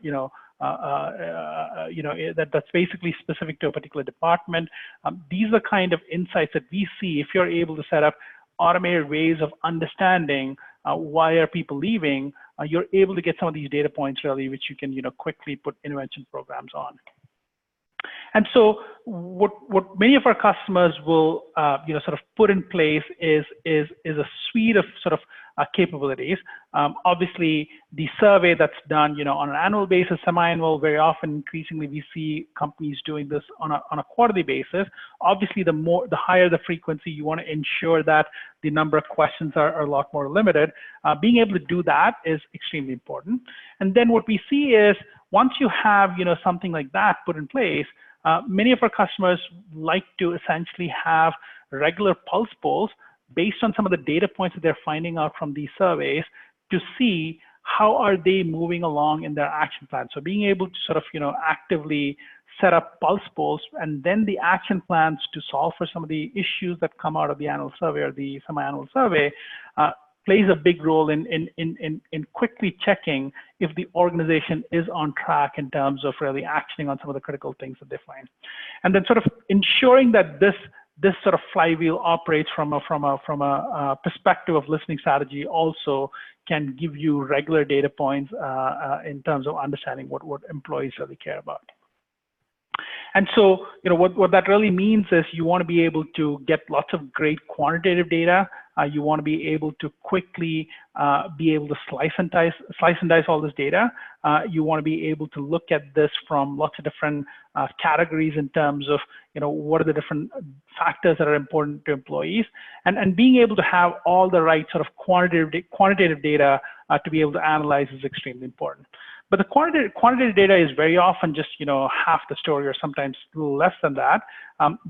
that's basically specific to a particular department? These are the kind of insights that we see if you're able to set up automated ways of understanding why are people leaving. You're able to get some of these data points really, which you can, quickly put intervention programs on. And so what many of our customers will, sort of put in place is a suite of sort of capabilities. Obviously, the survey that's done, on an annual basis, semi-annual, very often, increasingly, we see companies doing this on a quarterly basis. Obviously, the higher the frequency, you want to ensure that the number of questions are a lot more limited. Being able to do that is extremely important. And then what we see is once you have, something like that put in place, many of our customers like to essentially have regular pulse polls based on some of the data points that they're finding out from these surveys to see how are they moving along in their action plan. So being able to sort of, actively set up pulse polls and then the action plans to solve for some of the issues that come out of the annual survey or the semi-annual survey plays a big role in quickly checking if the organization is on track in terms of really actioning on some of the critical things that they find. And then sort of ensuring that this sort of flywheel operates from a perspective of listening strategy also can give you regular data points in terms of understanding what employees really care about. And so, what that really means is you want to be able to get lots of great quantitative data. You want to be able to quickly be able to slice and dice all this data. You want to be able to look at this from lots of different categories in terms of, what are the different factors that are important to employees, and being able to have all the right sort of quantitative data to be able to analyze is extremely important. But the quantitative data is very often just, half the story or sometimes a little less than that.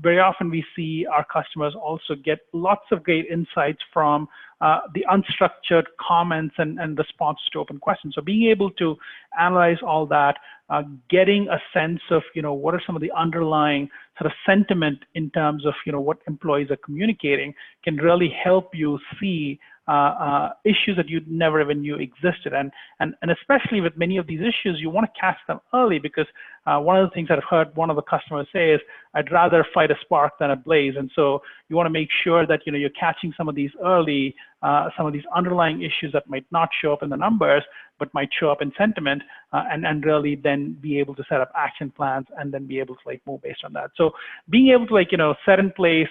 Very often we see our customers also get lots of great insights from the unstructured comments and responses to open questions. So being able to analyze all that, getting a sense of, what are some of the underlying sort of sentiment in terms of, what employees are communicating can really help you see issues that you never even knew existed. And especially with many of these issues, you want to catch them early because one of the things that I've heard one of the customers say is, I'd rather fight a spark than a blaze. And so you want to make sure that, you're catching some of these early, some of these underlying issues that might not show up in the numbers, but might show up in sentiment, and really then be able to set up action plans and then be able to move based on that. So being able to set in place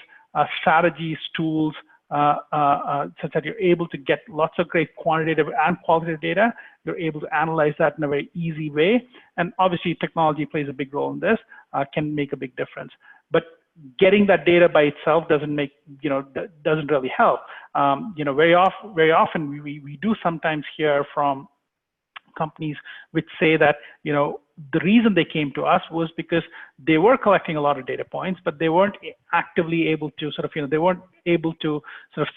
strategies, tools, such that you're able to get lots of great quantitative and qualitative data. You're able to analyze that in a very easy way. And obviously, technology plays a big role in this, can make a big difference. But getting that data by itself doesn't really help. Very often we do sometimes hear from companies which say that, the reason they came to us was because they were collecting a lot of data points, but they weren't actively able to they weren't able to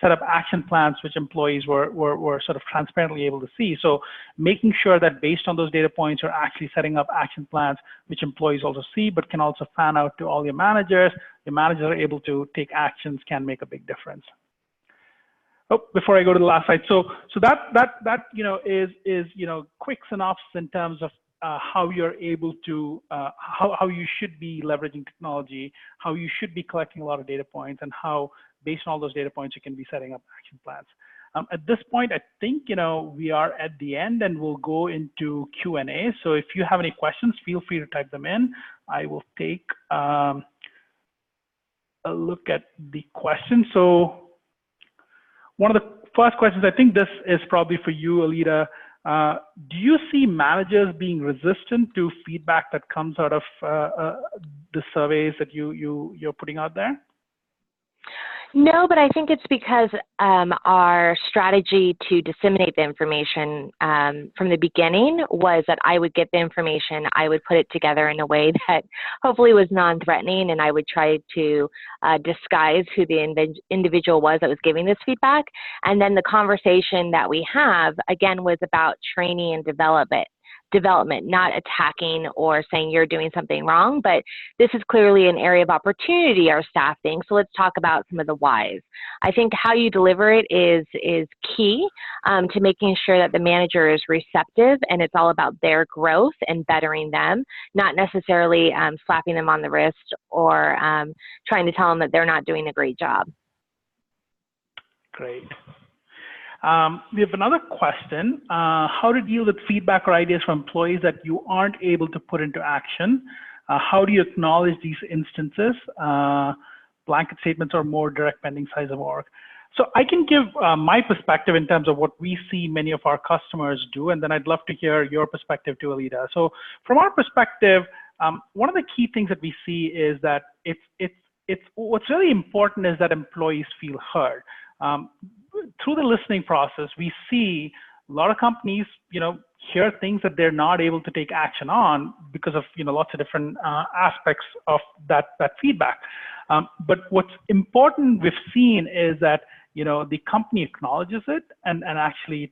set up action plans which employees were sort of transparently able to see. So making sure that based on those data points, you're actually setting up action plans which employees also see, but can also fan out to all your managers. Your managers are able to take actions, can make a big difference. Oh, before I go to the last slide, so that is quick synopsis in terms of how you're able to how you should be leveraging technology, how you should be collecting a lot of data points, and how based on all those data points you can be setting up action plans. At this point, I think we are at the end, and we'll go into Q&A. So if you have any questions, feel free to type them in. I will take a look at the questions. So one of the first questions, I think this is probably for you, Aleta. Do you see managers being resistant to feedback that comes out of the surveys that you're putting out there? No, but I think it's because our strategy to disseminate the information from the beginning was that I would get the information, I would put it together in a way that hopefully was non-threatening, and I would try to disguise who the individual was that was giving this feedback. And then the conversation that we have, again, was about training and development, not attacking or saying you're doing something wrong, but this is clearly an area of opportunity our staff thinks. So let's talk about some of the whys. I think how you deliver it is key to making sure that the manager is receptive, and it's all about their growth and bettering them, not necessarily slapping them on the wrist or trying to tell them that they're not doing a great job. Great. We have another question. How to deal with feedback or ideas from employees that you aren't able to put into action? How do you acknowledge these instances? Blanket statements or more direct pending size of org? So I can give my perspective in terms of what we see many of our customers do, and then I'd love to hear your perspective too, Aleta. So from our perspective, one of the key things that we see is that what's really important is that employees feel heard. Through the listening process, we see a lot of companies, hear things that they're not able to take action on because of, lots of different aspects of that feedback. But what's important we've seen is that, the company acknowledges it and actually,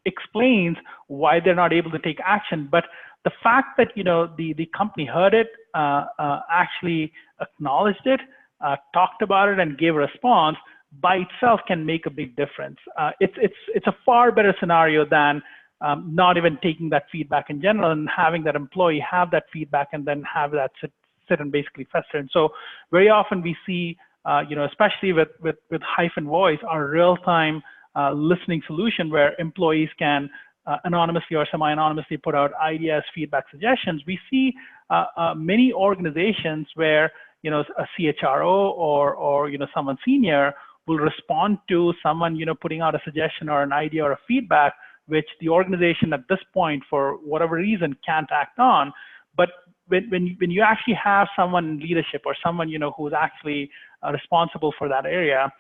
explains why they're not able to take action. But the fact that, the company heard it, actually acknowledged it, talked about it, and gave a response by itself can make a big difference. It's a far better scenario than not even taking that feedback in general and having that employee have that feedback and then have that sit and basically fester. And so very often we see, especially with Hyphen Voice, our real-time listening solution where employees can anonymously or semi-anonymously put out ideas, feedback, suggestions. We see many organizations where a CHRO or someone senior will respond to someone putting out a suggestion or an idea or a feedback which the organization at this point for whatever reason can't act on. But when you actually have someone in leadership or someone who's actually responsible for that area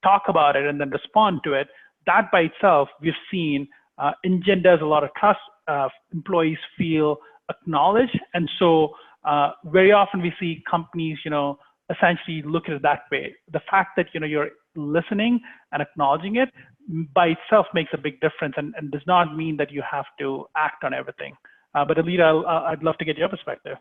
talk about it and then respond to it, that by itself we've seen engenders a lot of trust. Employees feel acknowledged, and so very often we see companies essentially look at it that way. The fact that you're listening and acknowledging it by itself makes a big difference and does not mean that you have to act on everything. But Aleta, I'd love to get your perspective.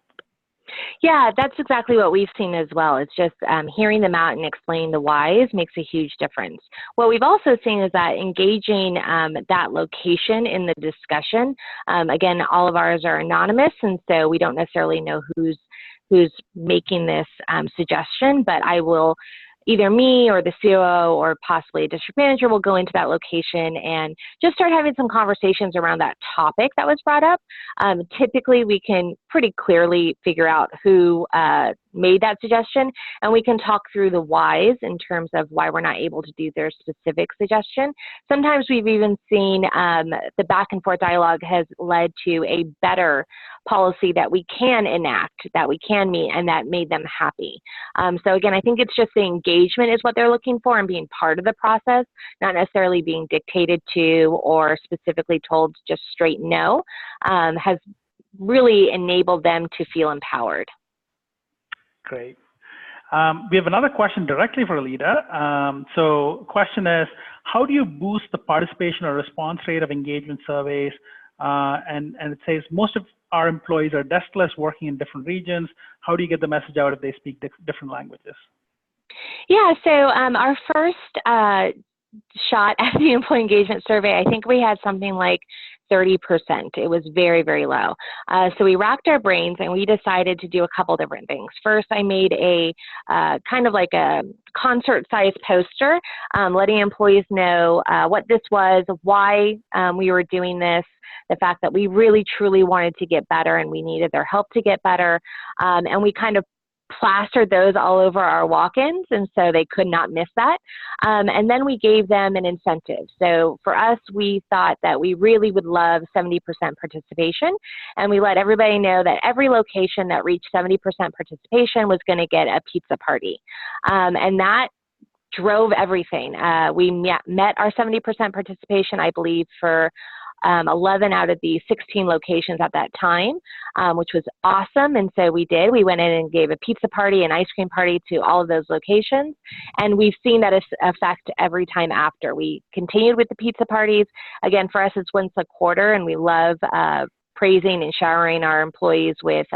Yeah, that's exactly what we've seen as well. It's just hearing them out and explaining the whys makes a huge difference. What we've also seen is that engaging that location in the discussion, again, all of ours are anonymous, and so we don't necessarily know who's making this suggestion, but I will, either me or the COO or possibly a district manager will go into that location and just start having some conversations around that topic that was brought up. Typically, we can pretty clearly figure out who made that suggestion, and we can talk through the whys in terms of why we're not able to do their specific suggestion. Sometimes we've even seen the back and forth dialogue has led to a better policy that we can enact, that we can meet, and that made them happy. So again, I think it's just the engagement is what they're looking for and being part of the process, not necessarily being dictated to or specifically told just straight no, has really enabled them to feel empowered. Great. We have another question directly for Aleta. So question is, how do you boost the participation or response rate of engagement surveys? And it says most of our employees are deskless, working in different regions. How do you get the message out if they speak different languages? Yeah, so our first shot at the employee engagement survey, I think we had something like 30%. It was very, very low. So we racked our brains and we decided to do a couple different things. First, I made a kind of like a concert-sized poster letting employees know what this was, why we were doing this, the fact that we really, truly wanted to get better and we needed their help to get better. And we kind of plastered those all over our walk-ins, and so they could not miss that. And then we gave them an incentive. So for us, we thought that we really would love 70% participation, and we let everybody know that every location that reached 70% participation was going to get a pizza party. And that drove everything. We met our 70% participation, I believe, for 11 out of the 16 locations at that time, which was awesome. And so we did. We went in and gave a pizza party, an ice cream party to all of those locations. And we've seen that effect every time after. We continued with the pizza parties. Again, for us, it's once a quarter, and we love praising and showering our employees with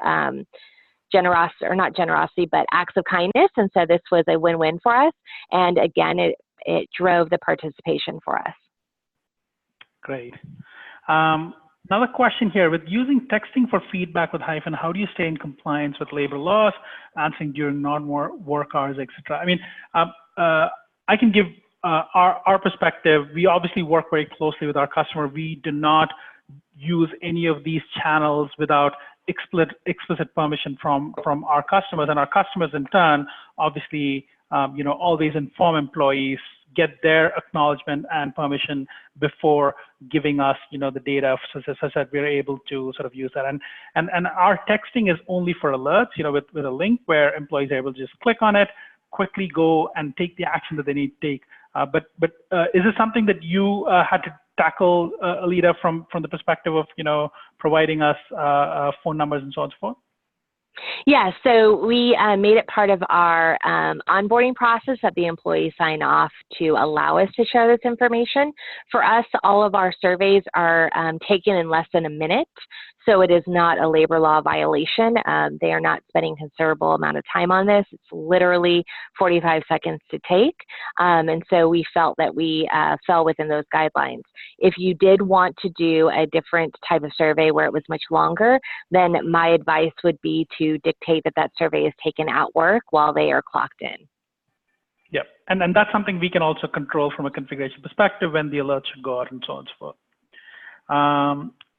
generosity, or not generosity, but acts of kindness. And so this was a win-win for us. And again, it drove the participation for us. Great. Another question here, with using texting for feedback with Hyphen, how do you stay in compliance with labor laws, answering during non-work hours, etc.? I mean, I can give our perspective. We obviously work very closely with our customer. We do not use any of these channels without explicit permission from our customers, and our customers in turn, obviously, always inform employees, get their acknowledgement and permission before giving us, the data such that we're able to sort of use that. And our texting is only for alerts, with a link where employees are able to just click on it, quickly go and take the action that they need to take. But is this something that you had to tackle, Aleta, from the perspective of, providing us phone numbers and so on and so forth? Yeah, so we made it part of our onboarding process that the employees sign off to allow us to share this information. For us, all of our surveys are taken in less than a minute, so it is not a labor law violation. They are not spending considerable amount of time on this. It's literally 45 seconds to take, and so we felt that we fell within those guidelines. If you did want to do a different type of survey where it was much longer, then my advice would be to dictate that survey is taken at work while they are clocked in. Yep, and that's something we can also control from a configuration perspective when the alerts should go out and so on and so forth.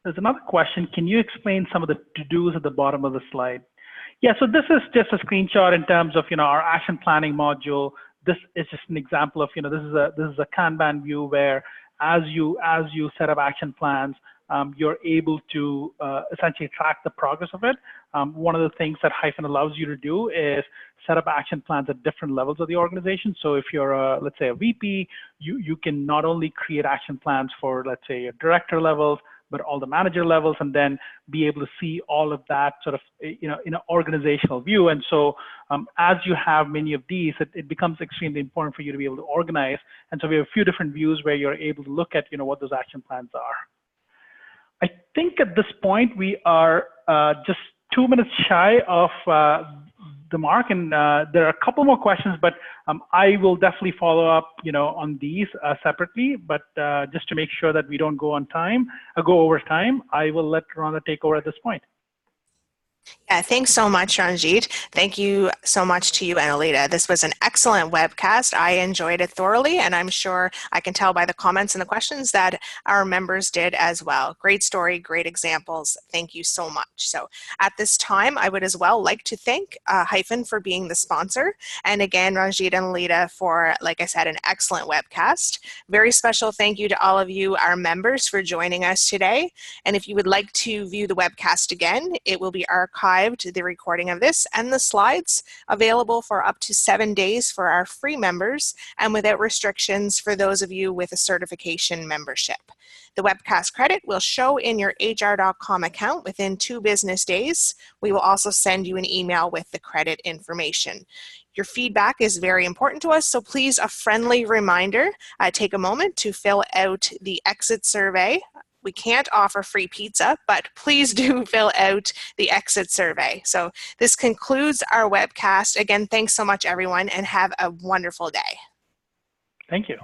There's another question. Can you explain some of the to-dos at the bottom of the slide? Yeah, so this is just a screenshot in terms of our action planning module. This is just an example of this is a Kanban view where as you set up action plans, you're able to essentially track the progress of it. One of the things that Hyphen allows you to do is set up action plans at different levels of the organization. So if you're, let's say, a VP, you can not only create action plans for, let's say, your director levels, but all the manager levels, and then be able to see all of that sort of, in an organizational view. And so as you have many of these, it becomes extremely important for you to be able to organize. And so we have a few different views where you're able to look at, what those action plans are. I think at this point we are just 2 minutes shy of the mark, and there are a couple more questions, but I will definitely follow up, on these separately. But just to make sure that we don't go over time, I will let Rhonda take over at this point. Yeah, thanks so much, Ranjit. Thank you so much to you and Aleta. This was an excellent webcast. I enjoyed it thoroughly, and I'm sure I can tell by the comments and the questions that our members did as well. Great story, great examples. Thank you so much. So at this time, I would as well like to thank Hyphen for being the sponsor. And again, Ranjit and Aleta for, like I said, an excellent webcast. Very special thank you to all of you, our members, for joining us today. And if you would like to view the webcast again, it will be archived, the recording of this and the slides, available for up to 7 days for our free members and without restrictions for those of you with a certification membership. The webcast credit will show in your HR.com account within 2 business days. We will also send you an email with the credit information. Your feedback is very important to us, so please, a friendly reminder, take a moment to fill out the exit survey. We can't offer free pizza, but please do fill out the exit survey. So this concludes our webcast. Again, thanks so much, everyone, and have a wonderful day. Thank you.